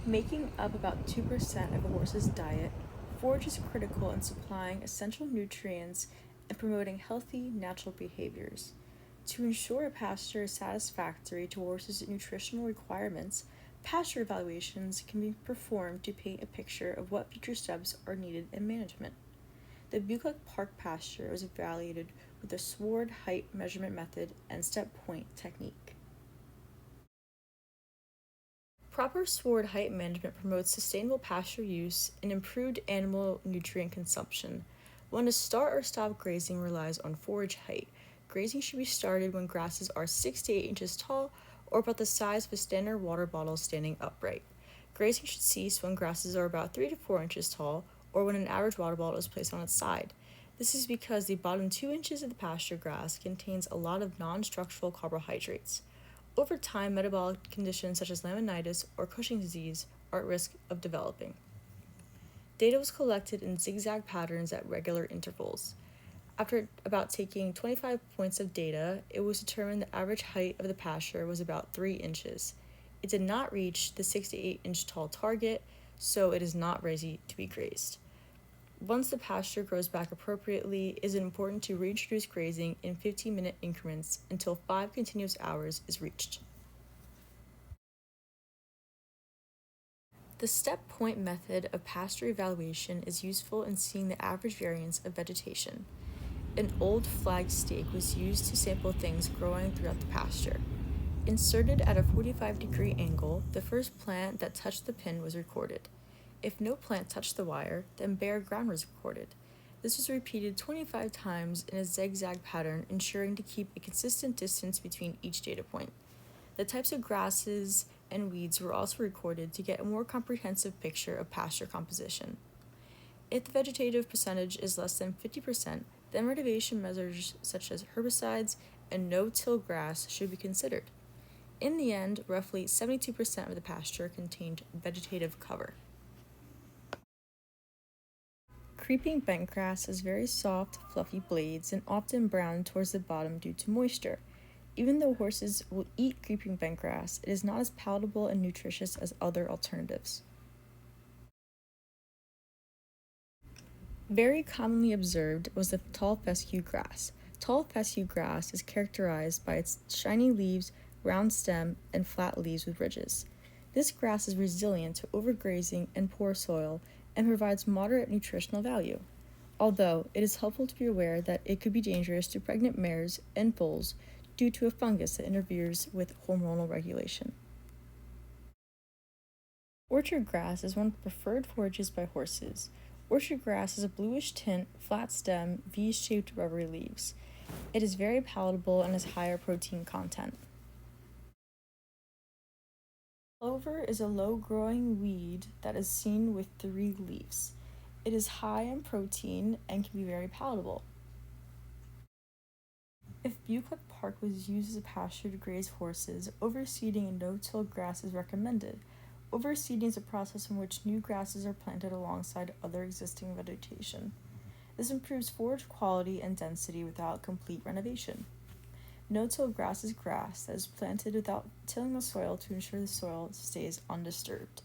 Making up about 2% of a horse's diet, forage is critical in supplying essential nutrients and promoting healthy, natural behaviors. To ensure a pasture is satisfactory to horses' nutritional requirements, pasture evaluations can be performed to paint a picture of what future steps are needed in management. The Bucolic Park pasture was evaluated with the sward height measurement method and step point technique. Proper sward height management promotes sustainable pasture use and improved animal nutrient consumption. When to start or stop grazing relies on forage height. Grazing should be started when grasses are 6 to 8 inches tall or about the size of a standard water bottle standing upright. Grazing should cease when grasses are about 3 to 4 inches tall or when an average water bottle is placed on its side. This is because the bottom 2 inches of the pasture grass contains a lot of non-structural carbohydrates. Over time, metabolic conditions such as laminitis or Cushing's disease are at risk of developing. Data was collected in zigzag patterns at regular intervals. After about taking 25 points of data, it was determined the average height of the pasture was about 3 inches. It did not reach the 6 to 8 inch tall target, so it is not ready to be grazed. Once the pasture grows back appropriately, it is important to reintroduce grazing in 15-minute increments until 5 continuous hours is reached. The step point method of pasture evaluation is useful in seeing the average variance of vegetation. An old flag stake was used to sample things growing throughout the pasture. Inserted at a 45-degree angle, the first plant that touched the pin was recorded. If no plant touched the wire, then bare ground was recorded. This was repeated 25 times in a zigzag pattern, ensuring to keep a consistent distance between each data point. The types of grasses and weeds were also recorded to get a more comprehensive picture of pasture composition. If the vegetative percentage is less than 50%, then renovation measures such as herbicides and no-till grass should be considered. In the end, roughly 72% of the pasture contained vegetative cover. Creeping bentgrass has very soft, fluffy blades and often brown towards the bottom due to moisture. Even though horses will eat creeping bentgrass, it is not as palatable and nutritious as other alternatives. Very commonly observed was the tall fescue grass. Tall fescue grass is characterized by its shiny leaves, round stem, and flat leaves with ridges. This grass is resilient to overgrazing and poor soil and provides moderate nutritional value, although it is helpful to be aware that it could be dangerous to pregnant mares and foals due to a fungus that interferes with hormonal regulation. Orchard grass is one of the preferred forages by horses. Orchard grass has a bluish tint, flat stem, V-shaped rubbery leaves. It is very palatable and has higher protein content. Clover is a low-growing weed that is seen with 3 leaves. It is high in protein and can be very palatable. If Bucolic Park was used as a pasture to graze horses, overseeding and no-till grass is recommended. Overseeding is a process in which new grasses are planted alongside other existing vegetation. This improves forage quality and density without complete renovation. No-till grass is grass that is planted without tilling the soil to ensure the soil stays undisturbed.